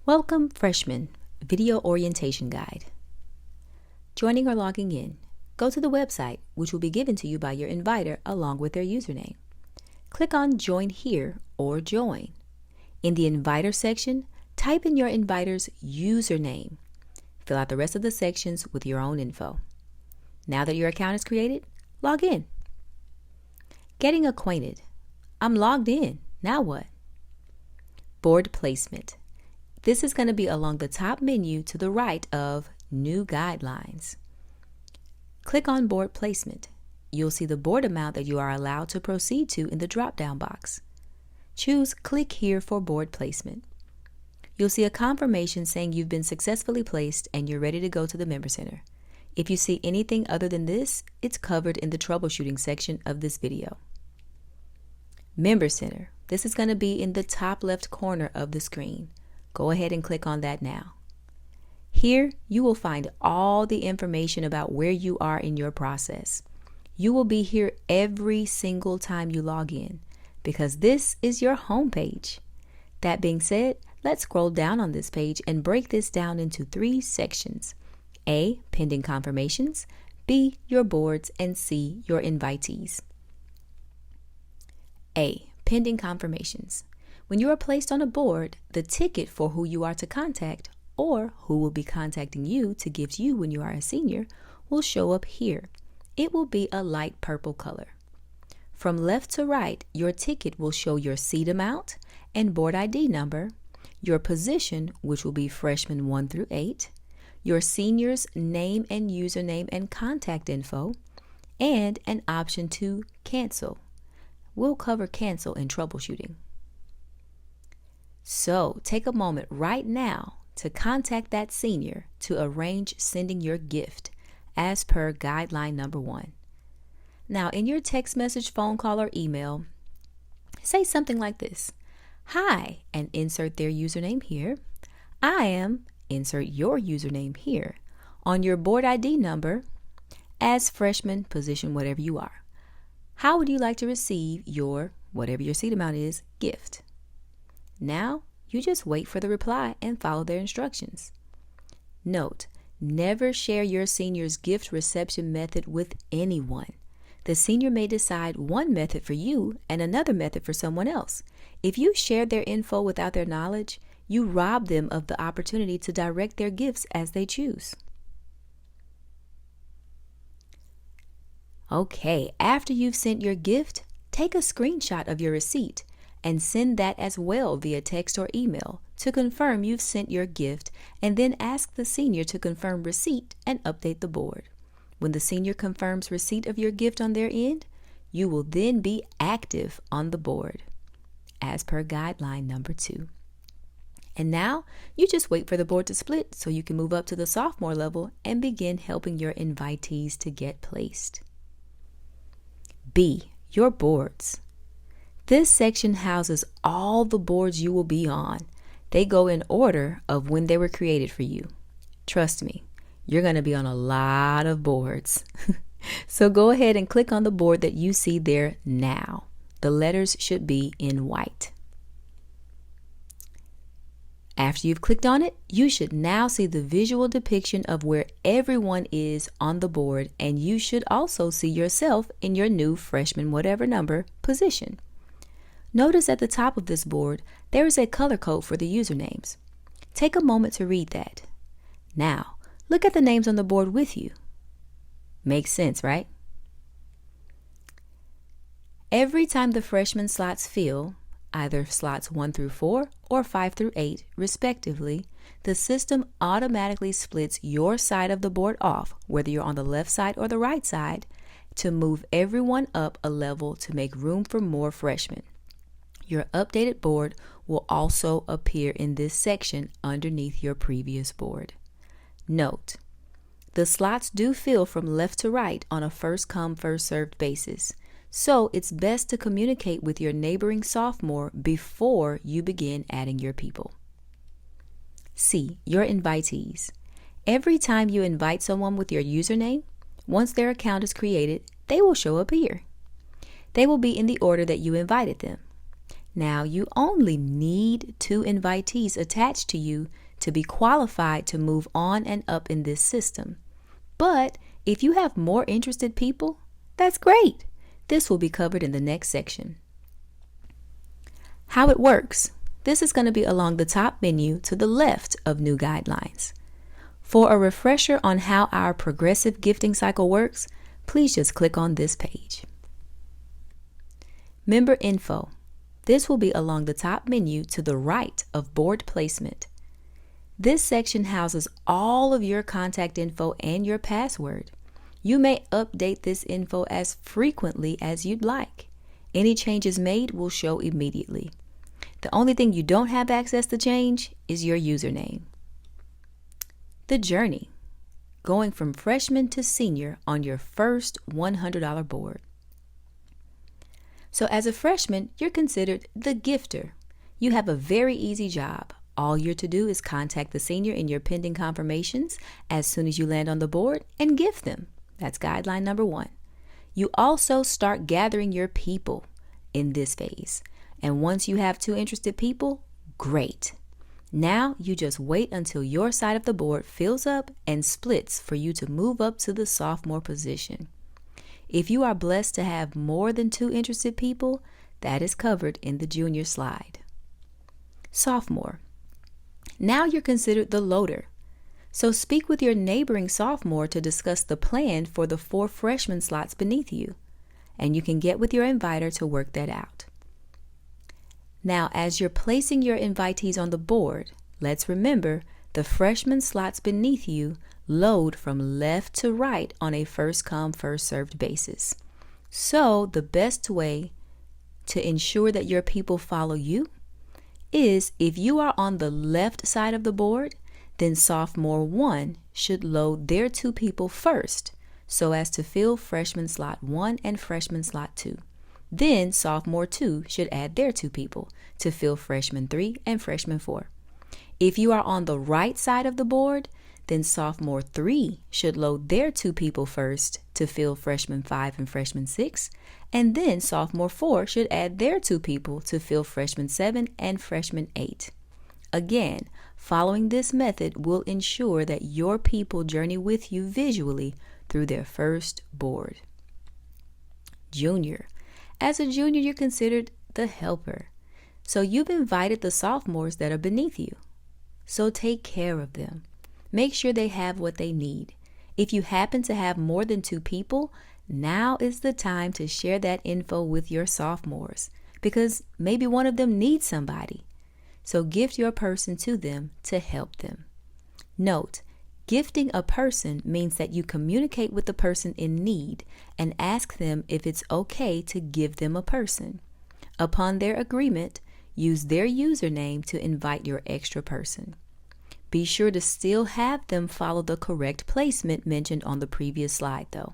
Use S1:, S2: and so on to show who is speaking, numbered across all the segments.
S1: Welcome, Freshmen, Video Orientation Guide. Joining or logging in, go to the website, which will be given to you by your inviter along with their username. Click on Join Here or Join. In the Inviter section, type in your inviter's username. Fill out the rest of the sections with your own info. Now that your account is created, log in. Getting acquainted. I'm logged in. Now what? Board placement. This is going to be along the top menu to the right of New Guidelines. Click on Board Placement. You'll see the board amount that you are allowed to proceed to in the drop-down box. Choose Click Here for Board Placement. You'll see a confirmation saying you've been successfully placed and you're ready to go to the Member Center. If you see anything other than this, it's covered in the troubleshooting section of this video. Member Center. This is going to be in the top left corner of the screen. Go ahead and click on that now. Here, you will find all the information about where you are in your process. You will be here every single time you log in because this is your home page. That being said, let's scroll down on this page and break this down into 3 sections. A, pending confirmations, B, your boards, and C, your invitees. A, pending confirmations. When you are placed on a board, the ticket for who you are to contact or who will be contacting you to give to you when you are a senior will show up here. It will be a light purple color. From left to right, your ticket will show your seat amount and board ID number, your position, which will be freshman 1 through 8, your senior's name and username and contact info, and an option to cancel. We'll cover cancel in troubleshooting. So take a moment right now to contact that senior to arrange sending your gift as per guideline number 1. Now in your text message, phone call, or email, say something like this. Hi, and insert their username here. I am, insert your username here. On your board ID number, as freshman, position whatever you are. How would you like to receive your, whatever your seat amount is, gift? Now, you just wait for the reply and follow their instructions. Note, never share your senior's gift reception method with anyone. The senior may decide one method for you and another method for someone else. If you share their info without their knowledge, you rob them of the opportunity to direct their gifts as they choose. Okay, after you've sent your gift, take a screenshot of your receipt and send that as well via text or email to confirm you've sent your gift, and then ask the senior to confirm receipt and update the board. When the senior confirms receipt of your gift on their end, you will then be active on the board as per guideline number 2. And now you just wait for the board to split so you can move up to the sophomore level and begin helping your invitees to get placed. B, your boards. This section houses all the boards you will be on. They go in order of when they were created for you. Trust me, you're going to be on a lot of boards. So go ahead and click on the board that you see there now. The letters should be in white. After you've clicked on it, you should now see the visual depiction of where everyone is on the board, and you should also see yourself in your new freshman whatever number position. Notice at the top of this board, there is a color code for the usernames. Take a moment to read that. Now, look at the names on the board with you. Makes sense, right? Every time the freshman slots fill, either slots 1 through 4 or 5 through 8, respectively, the system automatically splits your side of the board off, whether you're on the left side or the right side, to move everyone up a level to make room for more freshmen. Your updated board will also appear in this section underneath your previous board. Note, the slots do fill from left to right on a first-come, first-served basis, so it's best to communicate with your neighboring sophomore before you begin adding your people. C, your invitees. Every time you invite someone with your username, once their account is created, they will show up here. They will be in the order that you invited them. Now, you only need 2 invitees attached to you to be qualified to move on and up in this system. But if you have more interested people, that's great. This will be covered in the next section. How it works. This is going to be along the top menu to the left of New Guidelines. For a refresher on how our progressive gifting cycle works, please just click on this page. Member Info. This will be along the top menu to the right of Board Placement. This section houses all of your contact info and your password. You may update this info as frequently as you'd like. Any changes made will show immediately. The only thing you don't have access to change is your username. The journey, going from freshman to senior on your first $100 board. So as a freshman, you're considered the gifter. You have a very easy job. All you're to do is contact the senior in your pending confirmations as soon as you land on the board and gift them. That's guideline number 1. You also start gathering your people in this phase. And once you have 2 interested people, great. Now you just wait until your side of the board fills up and splits for you to move up to the sophomore position. If you are blessed to have more than 2 interested people, that is covered in the junior slide. Sophomore. Now you're considered the loader. So speak with your neighboring sophomore to discuss the plan for the 4 freshman slots beneath you, and you can get with your inviter to work that out. Now, as you're placing your invitees on the board, let's remember the freshman slots beneath you load from left to right on a first-come, first-served basis. So the best way to ensure that your people follow you is if you are on the left side of the board, then sophomore 1 should load their 2 people first so as to fill freshman slot 1 and freshman slot 2. Then sophomore 2 should add their 2 people to fill freshman 3 and freshman 4. If you are on the right side of the board, then sophomore 3 should load their 2 people first to fill freshman 5 and freshman 6, and then sophomore 4 should add their 2 people to fill freshman 7 and freshman 8. Again, following this method will ensure that your people journey with you visually through their first board. Junior. As a junior, you're considered the helper. So you've invited the sophomores that are beneath you. So take care of them. Make sure they have what they need. If you happen to have more than 2 people, now is the time to share that info with your sophomores because maybe one of them needs somebody. So gift your person to them to help them. Note, gifting a person means that you communicate with the person in need and ask them if it's okay to give them a person. Upon their agreement, use their username to invite your extra person. Be sure to still have them follow the correct placement mentioned on the previous slide, though.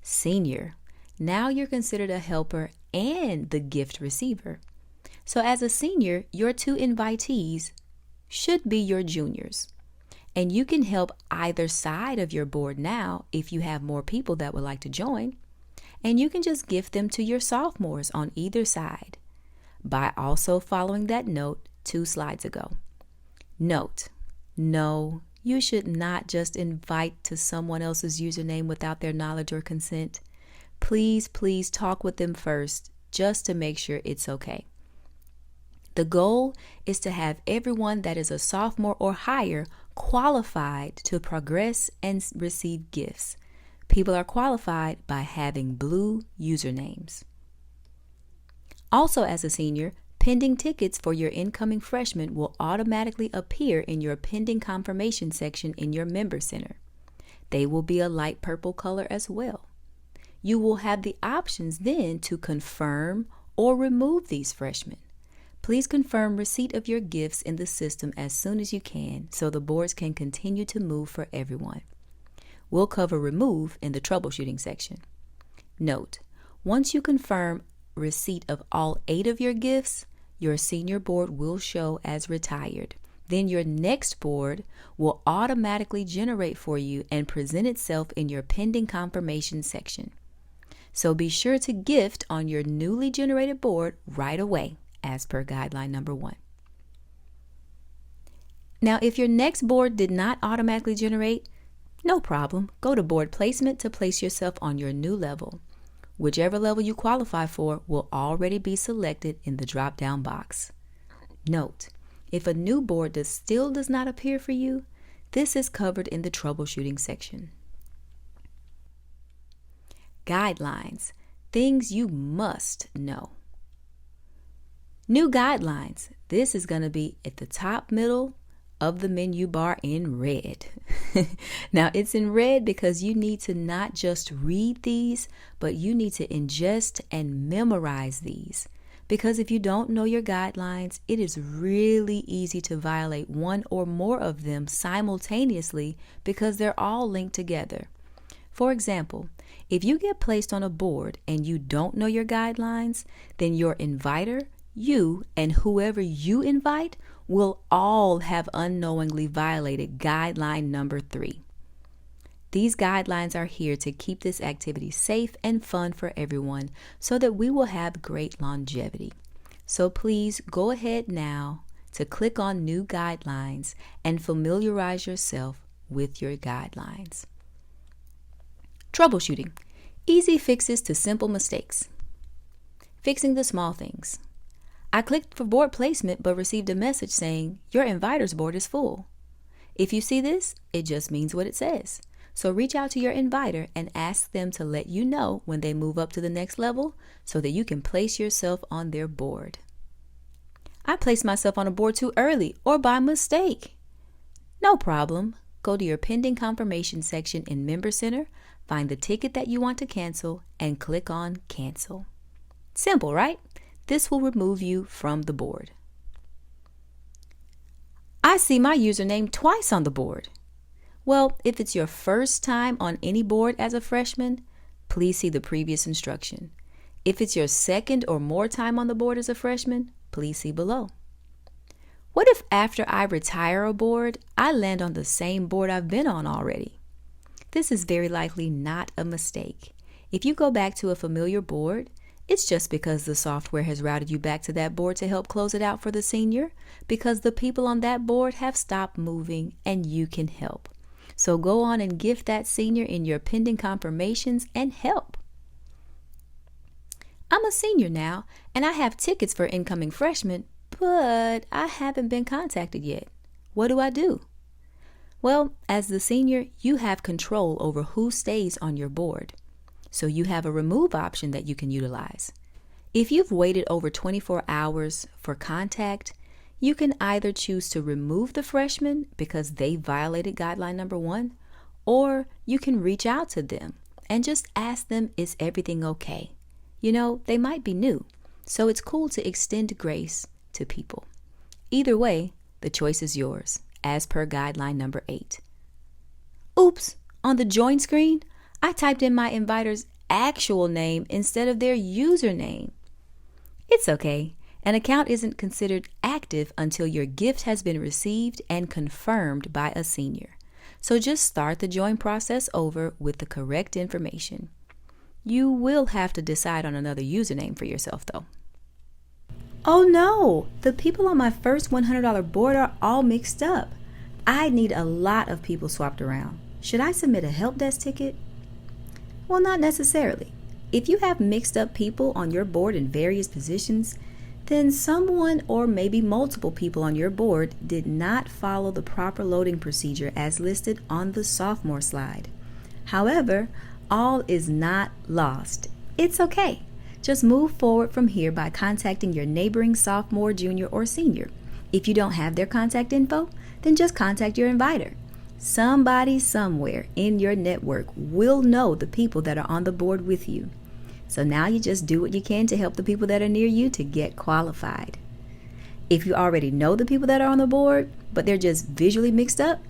S1: Senior. Now you're considered a helper and the gift receiver. So as a senior, your 2 invitees should be your juniors. And you can help either side of your board now if you have more people that would like to join. And you can just gift them to your sophomores on either side by also following that note 2 slides ago. Note, no, you should not just invite to someone else's username without their knowledge or consent. Please talk with them first just to make sure it's okay. The goal is to have everyone that is a sophomore or higher qualified to progress and receive gifts. People are qualified by having blue usernames. Also, as a senior, pending tickets for your incoming freshmen will automatically appear in your pending confirmation section in your member center. They will be a light purple color as well. You will have the options then to confirm or remove these freshmen. Please confirm receipt of your gifts in the system as soon as you can so the boards can continue to move for everyone. We'll cover remove in the troubleshooting section. Note, once you confirm receipt of all 8 of your gifts, your senior board will show as retired. Then your next board will automatically generate for you and present itself in your pending confirmation section. So be sure to gift on your newly generated board right away, as per guideline number 1. Now, if your next board did not automatically generate, no problem. Go to board placement to place yourself on your new level. Whichever level you qualify for will already be selected in the drop-down box. Note, if a new board still does not appear for you, this is covered in the troubleshooting section. Guidelines, things you must know. New guidelines, this is going to be at the top middle of the menu bar in red. Now it's in red because you need to not just read these, but you need to ingest and memorize these. Because if you don't know your guidelines, it is really easy to violate one or more of them simultaneously because they're all linked together. For example, if you get placed on a board and you don't know your guidelines, then your inviter, you, and whoever you invite will all have unknowingly violated guideline number 3. These guidelines are here to keep this activity safe and fun for everyone so that we will have great longevity. So please go ahead now to click on New Guidelines and familiarize yourself with your guidelines. Troubleshooting. Easy fixes to simple mistakes. Fixing the small things. I clicked for board placement but received a message saying, your inviter's board is full. If you see this, it just means what it says. So reach out to your inviter and ask them to let you know when they move up to the next level so that you can place yourself on their board. I placed myself on a board too early or by mistake. No problem. Go to your pending confirmation section in Member Center, find the ticket that you want to cancel, and click on Cancel. Simple, right? This will remove you from the board. I see my username twice on the board. Well, if it's your first time on any board as a freshman, please see the previous instruction. If it's your second or more time on the board as a freshman, please see below. What if after I retire a board, I land on the same board I've been on already? This is very likely not a mistake. If you go back to a familiar board, it's just because the software has routed you back to that board to help close it out for the senior, because the people on that board have stopped moving and you can help. So go on and gift that senior in your pending confirmations and help. I'm a senior now and I have tickets for incoming freshmen, but I haven't been contacted yet. What do? Well, as the senior, you have control over who stays on your board. So you have a remove option that you can utilize. If you've waited over 24 hours for contact, you can either choose to remove the freshman because they violated guideline number 1, or you can reach out to them and just ask them, is everything okay? You know, they might be new, so it's cool to extend grace to people. Either way, the choice is yours, as per guideline number 8. Oops, on the join screen, I typed in my inviter's actual name instead of their username. It's okay. An account isn't considered active until your gift has been received and confirmed by a senior. So just start the join process over with the correct information. You will have to decide on another username for yourself though. Oh no, the people on my first $100 board are all mixed up. I need a lot of people swapped around. Should I submit a help desk ticket? Well, not necessarily. If you have mixed up people on your board in various positions, then someone or maybe multiple people on your board did not follow the proper loading procedure as listed on the sophomore slide. However, all is not lost. It's okay. Just move forward from here by contacting your neighboring sophomore, junior, or senior. If you don't have their contact info, then just contact your inviter. Somebody somewhere in your network will know the people that are on the board with you. So now you just do what you can to help the people that are near you to get qualified. If you already know the people that are on the board, but they're just visually mixed up,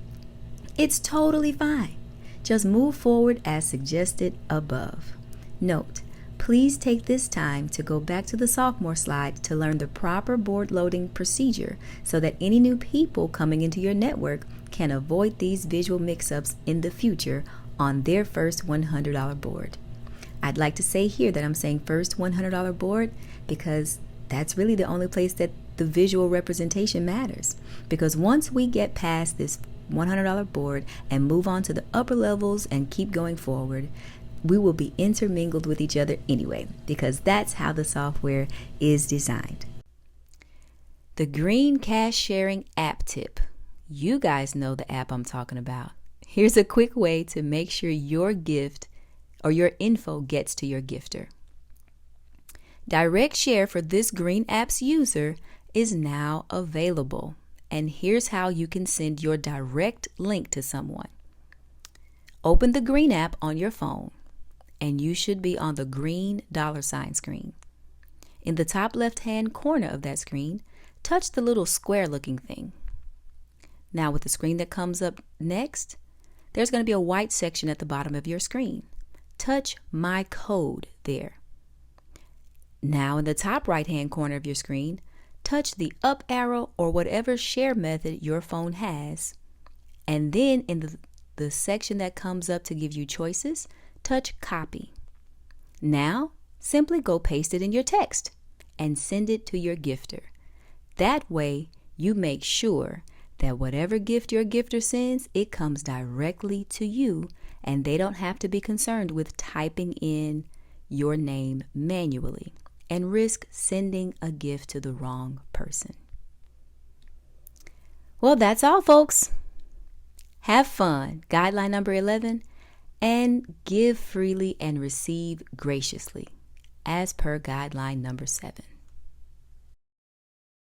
S1: it's totally fine. Just move forward as suggested above. Note, please take this time to go back to the sophomore slide to learn the proper board loading procedure so that any new people coming into your network can avoid these visual mix-ups in the future on their first $100 board. I'd like to say here that I'm saying first $100 board because that's really the only place that the visual representation matters. Because once we get past this $100 board and move on to the upper levels and keep going forward, we will be intermingled with each other anyway, because that's how the software is designed. The Green Cash Sharing app tip. You guys know the app I'm talking about. Here's a quick way to make sure your gift or your info gets to your gifter. Direct share for this Green app's user is now available. And here's how you can send your direct link to someone. Open the Green app on your phone, and you should be on the green $ screen. In the top left-hand corner of that screen, touch the little square-looking thing. Now with the screen that comes up next, there's going to be a white section at the bottom of your screen. Touch My Code there. Now in the top right-hand corner of your screen, touch the up arrow or whatever share method your phone has. And then in the section that comes up to give you choices, touch Copy. Now, simply go paste it in your text and send it to your gifter. That way, you make sure that whatever gift your gifter sends, it comes directly to you, and they don't have to be concerned with typing in your name manually and risk sending a gift to the wrong person. Well, that's all, folks. Have fun. Guideline number 11, and give freely and receive graciously, as per guideline number 7.